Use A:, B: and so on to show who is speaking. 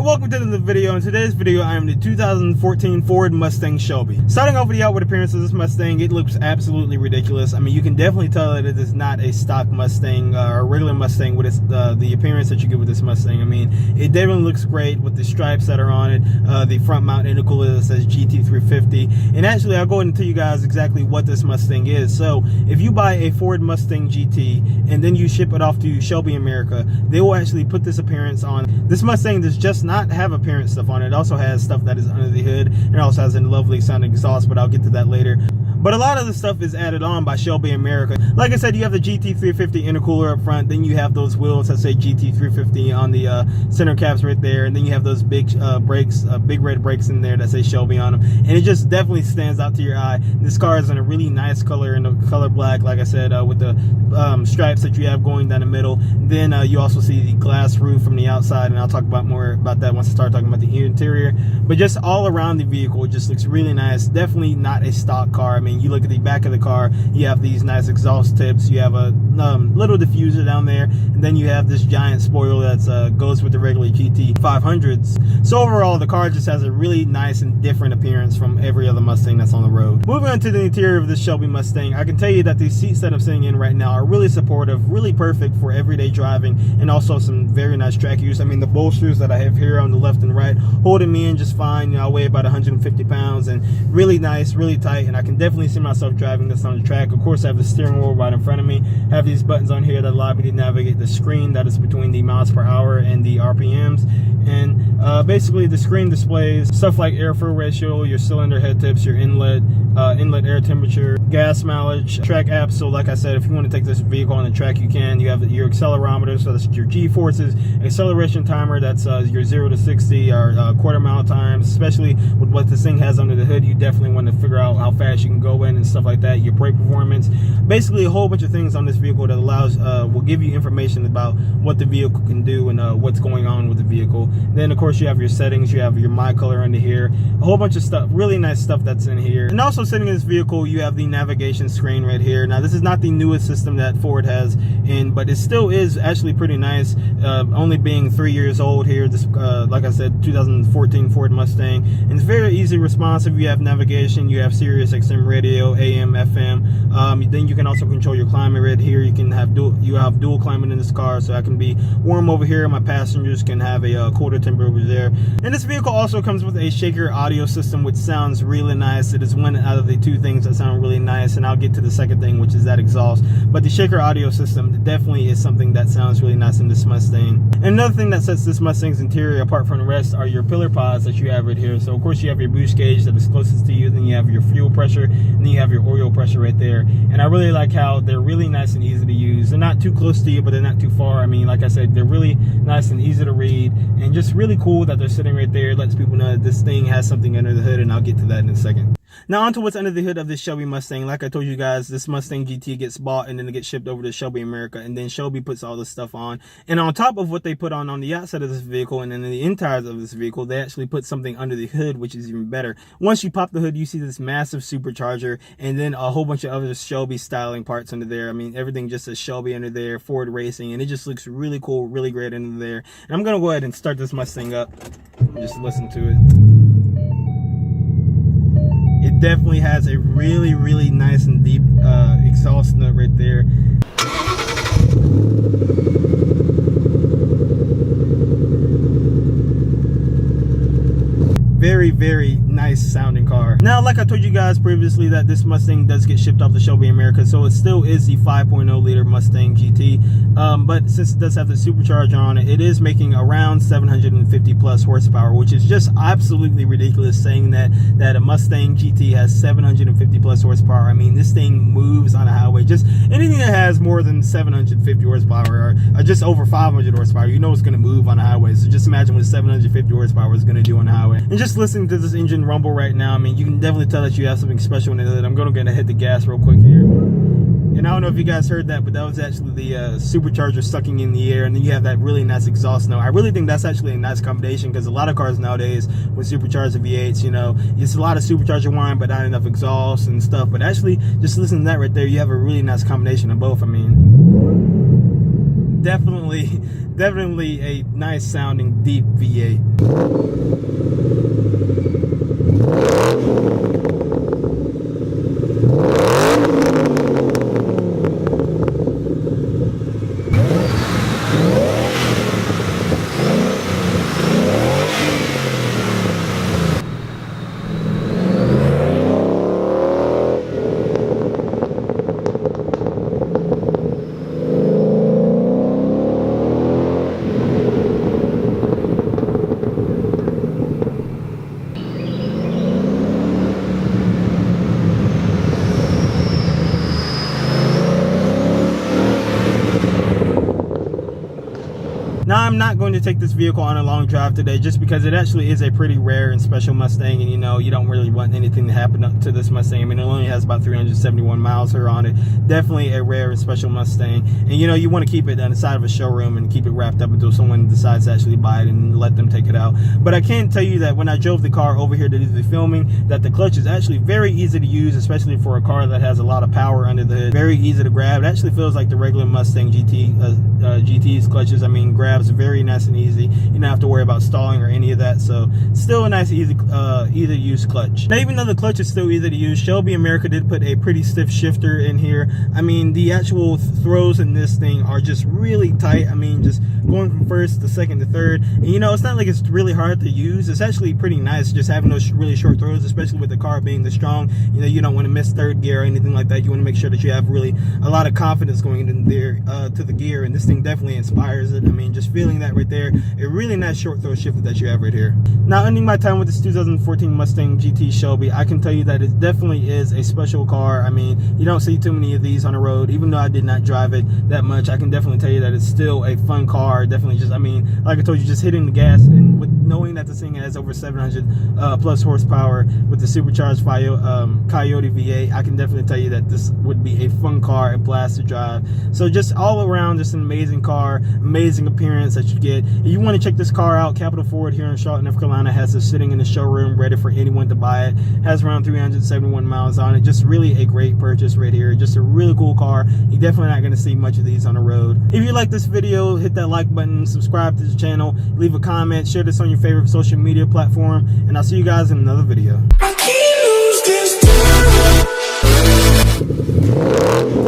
A: welcome to the video. In today's video, I am the 2014 Ford Mustang Shelby. Starting off with the outward appearance of this Mustang, it looks absolutely ridiculous. I mean, you can definitely tell that it is not a stock Mustang or a regular Mustang with its, the appearance that you get with this Mustang. I mean, it definitely looks great with the stripes that are on it, the front mount intercooler that says GT350. And actually, I'll go ahead and tell you guys exactly what this Mustang is. So, if you buy a Ford Mustang GT and then you ship it off to Shelby America, they will actually put this appearance on. This Mustang does just not have appearance stuff on it. It also has stuff that is under the hood, and it also has a lovely sounding exhaust, but I'll get to that later. But a lot of the stuff is added on by Shelby America. Like I said, you have the GT350 intercooler up front, then you have those wheels that say GT350 on the center caps right there, and then you have those big brakes, big red brakes in there that say Shelby on them, and it just definitely stands out to your eye. This car is in a really nice color, in the color black, like I said, with the stripes that you have going down the middle. Then you also see the glass roof from the outside, and I'll talk about more about that once I start talking about the interior. But just all around the vehicle, it just looks really nice. Definitely not a stock car. I mean, you look at the back of the car, you have these nice exhaust tips, you have a little diffuser down there, and then you have this giant spoiler that goes with the regular GT500s. So overall, the car just has a really nice and different appearance from every other Mustang that's on the road. Moving on to the interior of this Shelby Mustang, I can tell you that these seats that I'm sitting in right now are really supportive, really perfect for everyday driving, and also some very nice track use. I mean, the bolsters that I have here on the left and right holding me in just fine. You know, I weigh about 150 pounds and really nice, really tight, and I can definitely see myself driving this on the track. Of course, I have the steering wheel right in front of me. I have these buttons on here that allow me to navigate the screen that is between the miles per hour and the RPMs. And basically, the screen displays stuff like airflow ratio, your cylinder head tips, your inlet air temperature, gas mileage, track apps. So like I said, if you want to take this vehicle on the track, you can. You have your accelerometer, so that's your G-forces, acceleration timer, that's your 0 to 60 or quarter mile times. Especially with what this thing has under the hood, you definitely want to figure out how fast you can go in and stuff like that. Your brake performance, basically a whole bunch of things on this vehicle that allows will give you information about what the vehicle can do and what's going on with the vehicle. Then of course you have your settings, you have your my color under here, a whole bunch of stuff, really nice stuff that's in here. And also sitting in this vehicle, you have the navigation screen right here. Now this is not the newest system that Ford has but it still is actually pretty nice, only being 3 years old here. This like I said, 2014 Ford Mustang, and it's very easy responsive. You have navigation, you have Sirius XM radio, AM, FM. Then you can also control your climate right here. You can have dual climate in this car, so I can be warm over here, my passengers can have a colder temperature over there. And this vehicle also comes with a shaker audio system, which sounds really nice. It is one out of the two things that sound really nice, and I'll get to the second thing, which is that exhaust. But the shaker audio system definitely is something that sounds really nice in this Mustang. And another thing that sets this Mustang's interior apart from the rest are your pillar pods that you have right here. So of course you have your boost gauge that is closest to you, then you have your fuel pressure, and then you have your oil pressure right there. And I really like how they're really nice and easy to use. They're not too close to you, but they're not too far. I mean, like I said, they're really nice and easy to read, and just really cool that they're sitting right there. It lets people know that this thing has something under the hood, and I'll get to that in a second. Now onto what's under the hood of this Shelby Mustang. Like I told you guys, this Mustang GT gets bought and then it gets shipped over to Shelby America, and then Shelby puts all this stuff on. And on top of what they put on the outside of this vehicle and then the insides of this vehicle, they actually put something under the hood, which is even better. Once you pop the hood, you see this massive supercharger and then a whole bunch of other Shelby styling parts under there. I mean, everything just says Shelby under there, Ford Racing, and it just looks really cool, really great under there. And I'm gonna go ahead and start this Mustang up and just listen to it. It definitely has a really, really nice and deep exhaust note right there. Very, very nice sounding car. Now, like I told you guys previously, that this Mustang does get shipped off to Shelby America, so it still is the 5.0 liter Mustang GT. But since it does have the supercharger on it, it is making around 750 plus horsepower, which is just absolutely ridiculous saying that a Mustang GT has 750 plus horsepower. I mean, this thing moves on a highway. Just anything that has more than 750 horsepower or just over 500 horsepower, you know it's going to move on a highway. So just imagine what 750 horsepower is going to do on the highway. And just listening to this engine rumble right now, I mean, you can definitely tell that you have something special in it. I'm going to hit the gas real quick here. And I don't know if you guys heard that, but that was actually the supercharger sucking in the air, and then you have that really nice exhaust note. I really think that's actually a nice combination, because a lot of cars nowadays with supercharged V8s, you know, it's a lot of supercharger whine, but not enough exhaust and stuff. But actually, just listening to that right there, you have a really nice combination of both. I mean, definitely a nice sounding deep V8. Now, I'm not going to take this vehicle on a long drive today just because it actually is a pretty rare and special Mustang, and you know, you don't really want anything to happen to this Mustang. I mean, it only has about 371 miles here on it. Definitely a rare and special Mustang, and you know, you want to keep it on the side of a showroom and keep it wrapped up until someone decides to actually buy it and let them take it out. But I can tell you that when I drove the car over here to do the filming, that the clutch is actually very easy to use, especially for a car that has a lot of power under the hood. Very easy to grab. It actually feels like the regular Mustang GT's clutches. I mean, grabs very nice and easy. You don't have to worry about stalling or any of that. So still a nice, easy to use clutch. Now, even though the clutch is still easy to use, Shelby America did put a pretty stiff shifter in here. I mean, the actual throws in this thing are just really tight. I mean, just going from first to second to third. And you know, it's not like it's really hard to use. It's actually pretty nice just having those really short throws, especially with the car being this strong. You know, you don't want to miss third gear or anything like that. You want to make sure that you have really a lot of confidence going in there to the gear, and this thing definitely inspires it. I mean, just feeling that right there, a really nice short throw shifter that you have right here. Now, ending my time with this 2014 Mustang GT Shelby, I can tell you that it definitely is a special car. I mean, you don't see too many of these on the road. Even though I did not drive it that much, I can definitely tell you that it's still a fun car. Definitely just, I mean, like I told you, just hitting the gas and with knowing that this thing has over 700 plus horsepower with the supercharged Coyote V8, I can definitely tell you that this would be a fun car, a blast to drive. So just all around, just an amazing car, amazing appearance that you get. If you want to check this car out, Capital Ford here in Charlotte, North Carolina has this sitting in the showroom ready for anyone to buy it. Has around 371 miles on it. Just really a great purchase right here. Just a really cool car. You're definitely not going to see much of these on the road. If you like this video, hit that like button, subscribe to the channel, leave a comment, share this on your favorite social media platform, and I'll see you guys in another video. I can't lose this time.